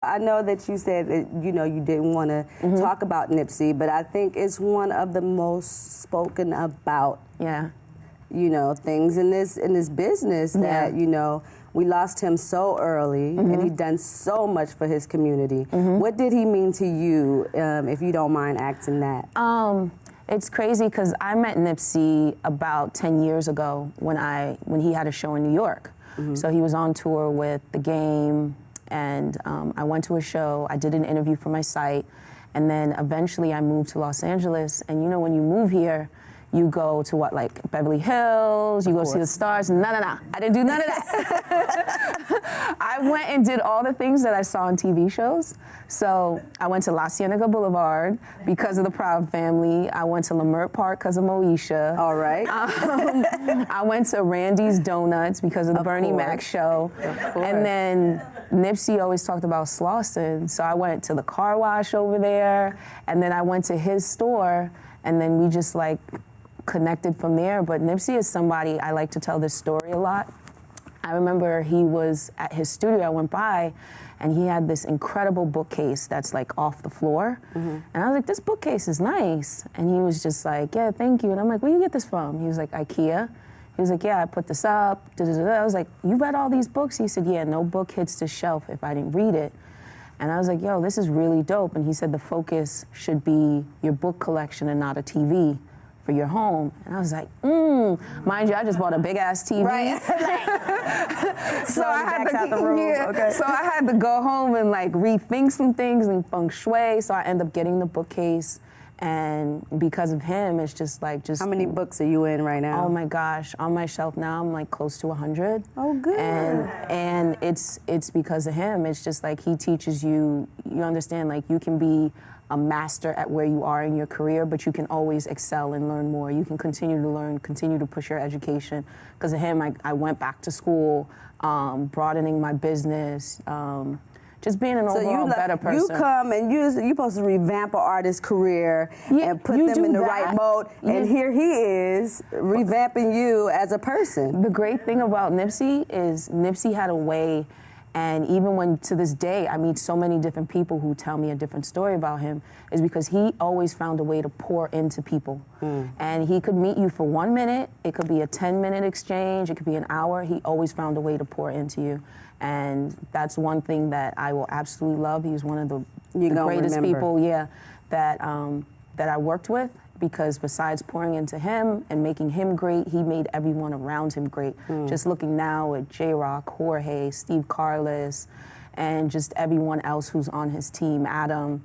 I know that you said that, you know, you didn't want to talk about Nipsey, but I think it's one of the most spoken about, you know, things in this business that, you know, we lost him so early and he done so much for his community. What did he mean to you, if you don't mind asking that? It's crazy because I met Nipsey about 10 years ago when he had a show in New York. So he was on tour with The Game, and I went to a show, I did an interview for my site, and then eventually I moved to Los Angeles. And you know, when you move here, you go to what, like Beverly Hills, you go see the stars. No, I didn't do none of that. I went and did all the things that I saw on TV shows. So I went to La Cienega Boulevard because of the Proud Family. I went to Leimert Park because of Moesha. All right. I went to Randy's Donuts because of the Bernie Mac show. And then Nipsey always talked about Slauson, so I went to the car wash over there, and then I went to his store, and then we just like connected from there. But Nipsey is somebody, I like to tell this story a lot. I remember he was at his studio, I went by, and he had this incredible bookcase that's like off the floor. And I was like, this bookcase is nice. And he was just like, yeah, thank you. And I'm like, where you get this from? He was like, IKEA. He was like, yeah, I put this up. I was like, you read all these books? He said, yeah, no book hits the shelf if I didn't read it. And I was like, yo, this is really dope. And he said the focus should be your book collection and not a TV for your home. And I was like, mind you, I just bought a big ass TV. Right. So I had to go home and like rethink some things and feng shui. So I ended up getting the bookcase. And because of him, it's just like How many books are you in right now? Oh my gosh, on my shelf now I'm like close to 100. Oh, good. And it's because of him. It's just like he teaches you, you understand, like you can be a master at where you are in your career, but you can always excel and learn more. You can continue to learn, continue to push your education. Because of him, I went back to school, broadening my business, just being an overall better person. You come and you're supposed to revamp an artist's career and put them in the right mode. And here he is revamping you as a person. The great thing about Nipsey is Nipsey had a way, and even when to this day I meet so many different people who tell me a different story about him, is because he always found a way to pour into people. And he could meet you for 1 minute, it could be a 10-minute exchange, it could be an hour. He always found a way to pour into you. And that's one thing that I will absolutely love. He was one of the greatest people, that I worked with, because besides pouring into him and making him great, he made everyone around him great. Just looking now at J-Rock, Jorge, Steve Carlos, and just everyone else who's on his team, Adam,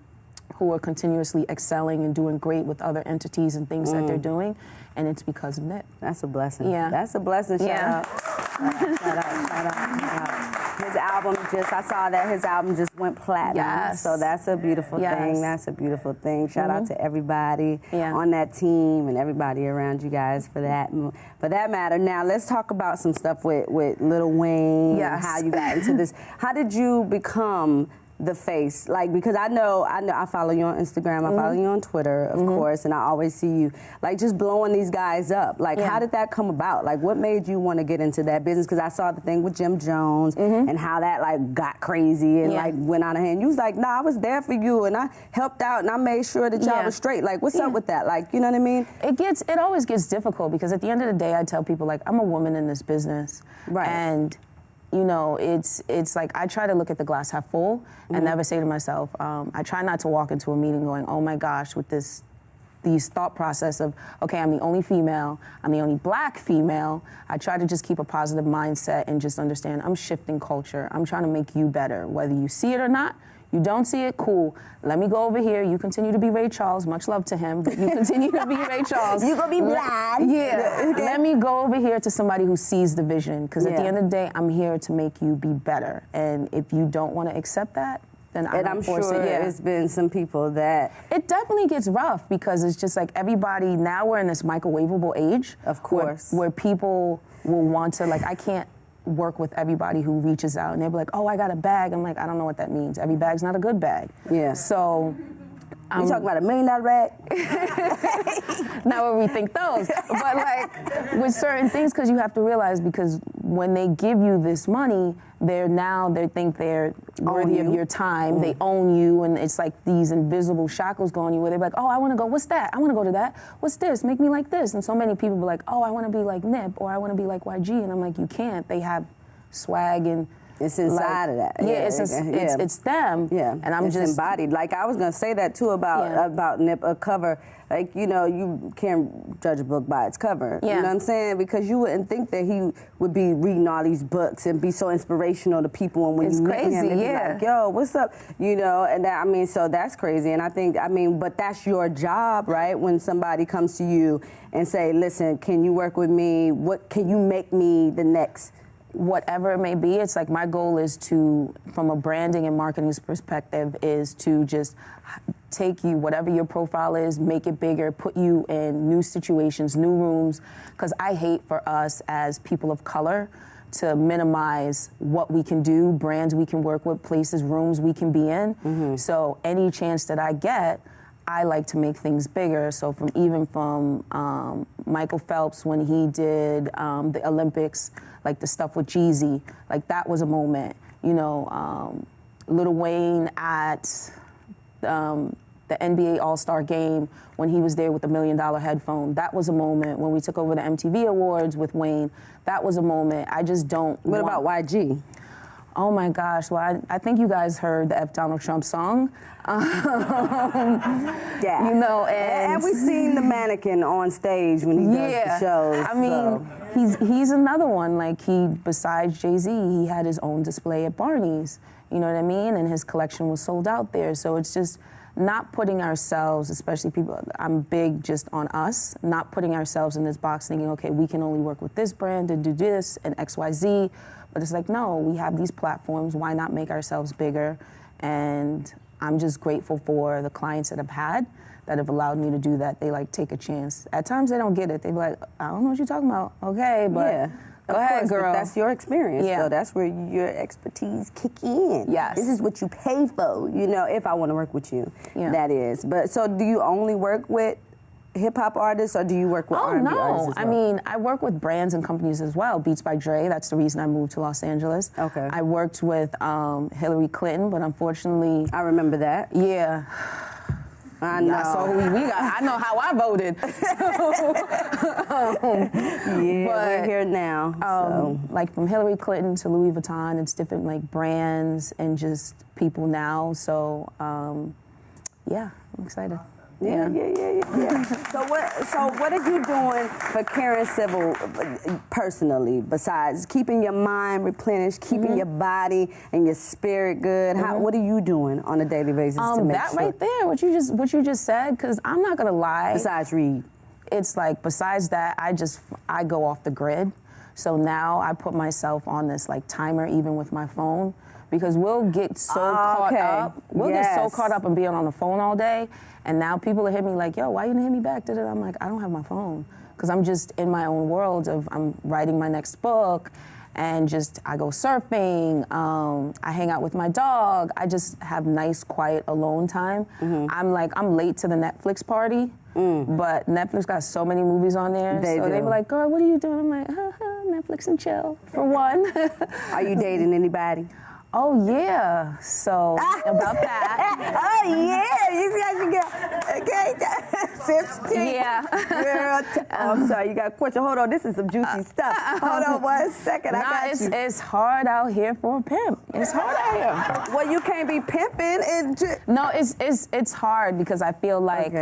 who are continuously excelling and doing great with other entities and things that they're doing, and it's because of Nip. That's a blessing. Yeah. That's a blessing. Shout out. Shout out. His album I saw that his album just went platinum. Yes. So that's a beautiful thing. That's a beautiful thing. Shout out to everybody on that team and everybody around you guys for that matter. Now let's talk about some stuff with Lil Wayne and how you got into this. How did you become the face? Like, because I know I follow you on Instagram, I follow you on Twitter, of course, and I always see you like just blowing these guys up. Like, how did that come about? Like, what made you want to get into that business? Because I saw the thing with Jim Jones and how that like got crazy and like went out of hand. You was like, nah, I was there for you and I helped out and I made sure that y'all was straight. Like, what's up with that? Like, you know what I mean? It always gets difficult, because at the end of the day, I tell people, like, I'm a woman in this business. Right. And you know, it's like I try to look at the glass half full and never say to myself, I try not to walk into a meeting going, oh my gosh, with these thought process of, okay, I'm the only female, I'm the only black female. I try to just keep a positive mindset and just understand I'm shifting culture. I'm trying to make you better, whether you see it or not. You don't see it, cool. Let me go over here. You continue to be Ray Charles. Much love to him, but you continue to be Ray Charles. You gonna be black. Let me go over here to somebody who sees the vision, because at the end of the day, I'm here to make you be better. And if you don't want to accept that, then I'm force it. There's been some people that... It definitely gets rough, because it's just like everybody, now we're in this microwavable age. Of course. Where people will want to, like, I can't work with everybody who reaches out and they'll be like, oh, I got a bag. I'm like, I don't know what that means. Every bag's not a good bag. Yeah. So You talking about $1 million rack? Not what we think those. But like with certain things, because you have to realize, because when they give you this money, they think they're worthy of your time. They own you, and it's like these invisible shackles go on you where they're like, oh, I want to go, what's that? I want to go to that. What's this? Make me like this. And so many people be like, oh, I want to be like Nip, or I want to be like YG. And I'm like, you can't. They have swag and it's inside of that. Yeah, it's them. Yeah, and I'm just embodied. Like I was gonna say that too about Nip, a cover. Like, you know, you can't judge a book by its cover. Yeah. You know what I'm saying? Because you wouldn't think that he would be reading all these books and be so inspirational to people. And when you meet him, it'd be like, yo, what's up? You know, and that, I mean, so that's crazy. And I think, I mean, but that's your job, right? When somebody comes to you and say, listen, can you work with me? What can you make me the next? Whatever it may be, it's like my goal is to, from a branding and marketing perspective, is to just take you, whatever your profile is, make it bigger, put you in new situations, new rooms, because I hate for us as people of color to minimize what we can do, brands we can work with, places, rooms we can be in. Mm-hmm. So any chance that I get, I like to make things bigger. So from Michael Phelps when he did the Olympics, like the stuff with Jeezy, like that was a moment. You know, Lil Wayne at the NBA All-Star game when he was there with the $1 million headphone. That was a moment. When we took over the MTV Awards with Wayne, that was a moment. I just don't. What about YG? Oh my gosh, well, I think you guys heard the F Donald Trump song. Yeah. You know, and we've seen the mannequin on stage when he does the shows. I mean, he's another one. Like besides Jay-Z, he had his own display at Barney's. You know what I mean? And his collection was sold out there. So it's just not putting ourselves, especially people, I'm big just on us, not putting ourselves in this box thinking, okay, we can only work with this brand and do this and XYZ. But it's like, no, we have these platforms. Why not make ourselves bigger? And I'm just grateful for the clients that I've had that have allowed me to do that. They like take a chance. At times they don't get it. They be like, I don't know what you're talking about. Okay, but go ahead, girl. That's your experience. Yeah. So that's where your expertise kick in. Yes. This is what you pay for, you know, if I want to work with you. Yeah. That is. But so do you only work with hip-hop artists, or do you work with R&B artists as well? I mean, I work with brands and companies as well. Beats by Dre, that's the reason I moved to Los Angeles. Okay. I worked with Hillary Clinton, but unfortunately... I remember that. Yeah. I know. So we got, I know how I voted. We're here now. So. Like from Hillary Clinton to Louis Vuitton, it's different like brands and just people now. So, yeah, I'm excited. Yeah. So what are you doing for Karen Civil personally, besides keeping your mind replenished, keeping your body and your spirit good? What are you doing on a daily basis to make that sure? right there, what you just said, because I'm not gonna lie. Besides read. It's like, besides that, I go off the grid. So now I put myself on this like timer even with my phone, because we'll get so caught up. We'll get so caught up in being on the phone all day. And now people are hitting me like, yo, why you didn't hit me back? I'm like, I don't have my phone. Because I'm just in my own world of, I'm writing my next book, and just, I go surfing, I hang out with my dog. I just have nice, quiet, alone time. I'm late to the Netflix party, but Netflix got so many movies on there. They be like, girl, what are you doing? I'm like, Netflix and chill, for one. Are you dating anybody? Oh, yeah. So, about that. Oh, yeah. You guys get, okay, 15. Yeah. Girl, I'm sorry, you got a question. Hold on, this is some juicy stuff. Hold on 1 second, I got you. It's hard out here for a pimp. It's hard out here. Well, you can't be pimping. No, it's hard because I feel like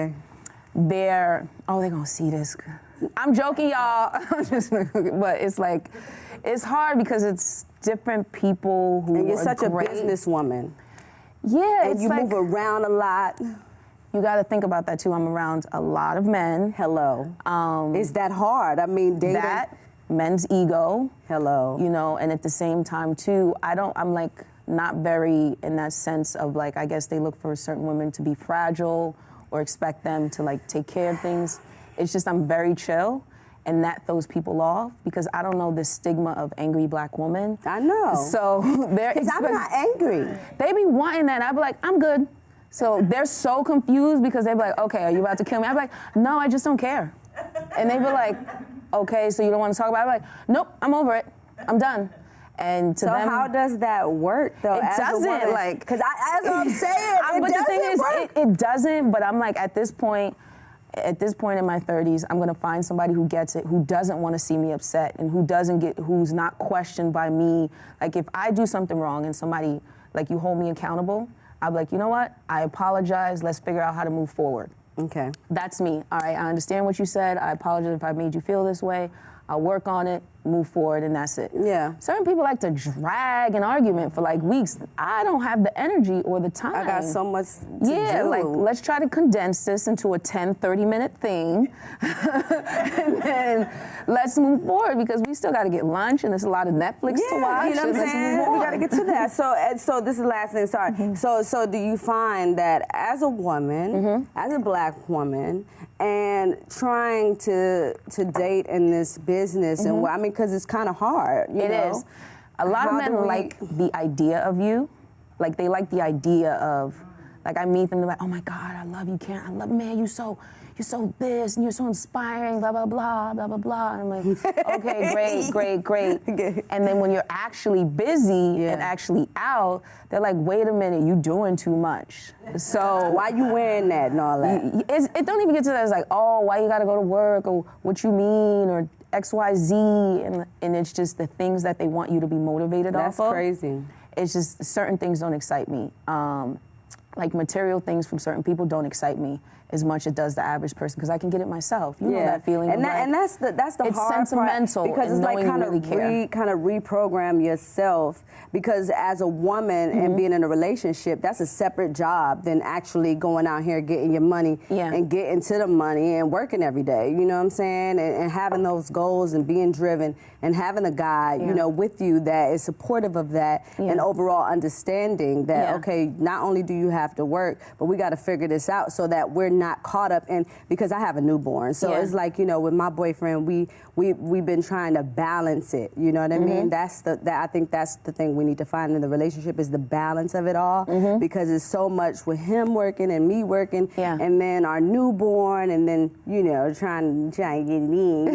they're gonna see this. I'm joking, y'all. But it's like, it's hard because it's different people who and you're such great. A businesswoman. Yeah, and you move around a lot. You got to think about that too. I'm around a lot of men. Hello. Is that hard? I mean, dating. That, men's ego. Hello. You know, and at the same time too, I'm like not very in that sense of like, I guess they look for certain women to be fragile or expect them to like take care of things. It's just I'm very chill. And that throws people off because I don't know the stigma of angry black woman. I know. So they're. Because I'm not angry. They be wanting that. I be like, I'm good. So they're so confused because they're like, okay, are you about to kill me? I'm like, no, I just don't care. And they were like, okay, so you don't want to talk about it? I'm like, nope, I'm over it. I'm done. And to so them, how does that work though? It doesn't, like, because that's what I'm saying. But the thing is, it doesn't. But I'm like, at this point in my 30s, I'm gonna find somebody who gets it, who doesn't want to see me upset, and who's not questioned by me. Like, if I do something wrong and somebody, like, you hold me accountable, I'll be like, you know what? I apologize. Let's figure out how to move forward. Okay. That's me. All right, I understand what you said. I apologize if I made you feel this way. I'll work on it, move forward, and that's it. Yeah. Certain people like to drag an argument for like weeks. I don't have the energy or the time. I got so much to do. Like, let's try to condense this into a 10, 30-minute thing. And then let's move forward because we still got to get lunch and there's a lot of Netflix to watch. You know what I'm saying? We got to get to that. So this is the last thing, sorry. Mm-hmm. So do you find that as a woman, as a black woman, and trying to date in this business, and I mean, because it's kind of hard, you know? It is. A lot of men like the idea of you. Like, they like the idea of, like, I meet them, they're like, oh my God, I love you, Karen. I love, man, you're so this, and you're so inspiring, blah, blah, blah, blah, blah, blah. And I'm like, okay, great. And then when you're actually busy and actually out, they're like, wait a minute, you doing too much. So why you wearing that and all that? It don't even get to that. It's like, oh, why you gotta go to work, or what you mean, or XYZ, and it's just the things that they want you to be motivated off of. That's crazy. It's just certain things don't excite me. Like, material things from certain people don't excite me as much as it does the average person, because I can get it myself. You know that feeling. And that's the it's hard sentimental part, because it's like kind of reprogram yourself, because as a woman and being in a relationship, that's a separate job than actually going out here getting your money and getting to the money and working every day. You know what I'm saying? And having those goals and being driven and having a guy, you know, with you that is supportive of that and overall understanding that, okay, not only do you have to work, but we got to figure this out so that we're not caught up in, because I have a newborn. So it's like, you know, with my boyfriend, we've been trying to balance it. You know what I mean? I think that's the thing we need to find in the relationship, is the balance of it all, because it's so much with him working and me working, and then our newborn, and then, you know, trying to get it in.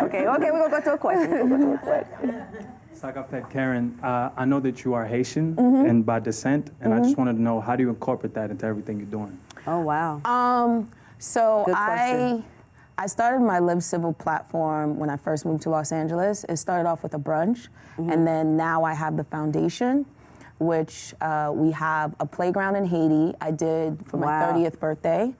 Okay, we're gonna go to a question. Sagapet Karen, I know that you are Haitian and by descent, and I just wanted to know, how do you incorporate that into everything you're doing? Oh, wow. So I started my Live Civil platform when I first moved to Los Angeles. It started off with a brunch, and then now I have the foundation, which we have a playground in Haiti I did for my 30th birthday.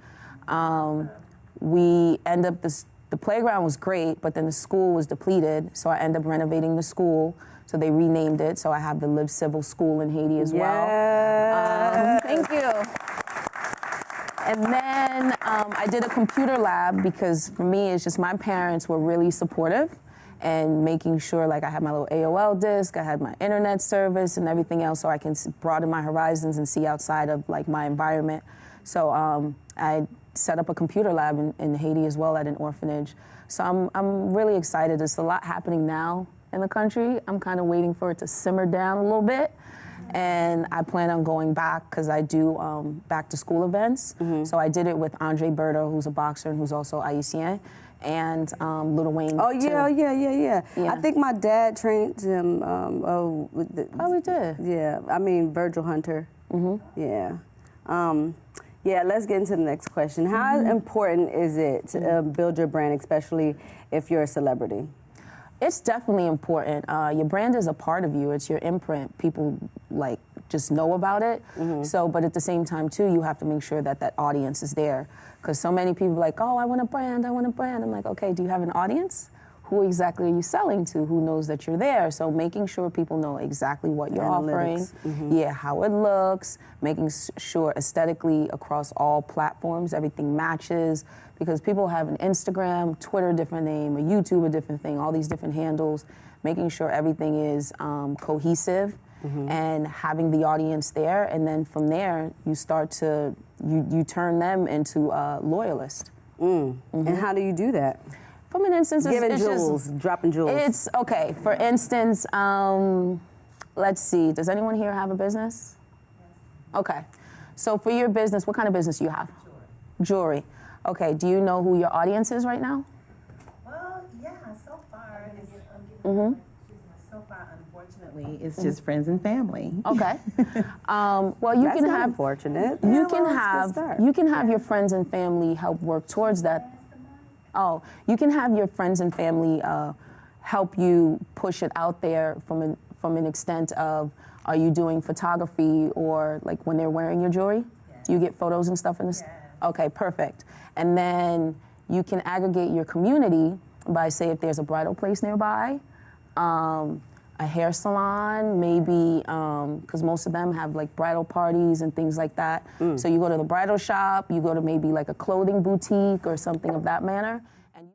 The playground was great, but then the school was depleted, so I ended up renovating the school. So they renamed it, so I have the Live Civil School in Haiti as well. Thank you. And then I did a computer lab, because for me, it's just my parents were really supportive and making sure, like, I had my little AOL disk, I had my internet service and everything else, so I can broaden my horizons and see outside of, like, my environment. So I set up a computer lab in Haiti as well at an orphanage. So I'm really excited. There's a lot happening now in the country. I'm kind of waiting for it to simmer down a little bit. And I plan on going back, because I do back to school events. So I did it with Andre Berto, who's a boxer and who's also Haitian, and Lil Wayne. Oh, yeah. I think my dad trained him. We did? Yeah, I mean, Virgil Hunter. Yeah. Yeah, let's get into the next question. How important is it to build your brand, especially if you're a celebrity? It's definitely important. Your brand is a part of you. It's your imprint. People, like, just know about it. So, but at the same time, too, you have to make sure that that audience is there. Because so many people are like, oh, I want a brand. I'm like, okay, do you have an audience? Who exactly are you selling to? Who knows that you're there? So making sure people know exactly what you're offering, how it looks, making sure aesthetically across all platforms, everything matches, because people have an Instagram, Twitter, different name, a YouTube, a different thing, all these different handles, making sure everything is cohesive and having the audience there. And then from there, you start to, you turn them into loyalists. And how do you do that? From an instance, dropping jewels. It's okay. For instance, let's see. Does anyone here have a business? Yes. Okay. So for your business, what kind of business do you have? Jewelry. Okay, do you know who your audience is right now? Well, yeah, so far, unfortunately, it's Mm-hmm. just friends and family. Okay. Well, you That's can not have unfortunate. you Yeah, can well, have it's a good start. you can have your friends and family help work towards that. Oh, you can have your friends and family help you push it out there from an extent of, are you doing photography or like when they're wearing your jewelry? Yes. Do you get photos and stuff in this? Yes. Okay, perfect. And then you can aggregate your community by, say, if there's a bridal place nearby, a hair salon, maybe, because most of them have like bridal parties and things like that. So you go to the bridal shop, you go to maybe like a clothing boutique or something of that manner. And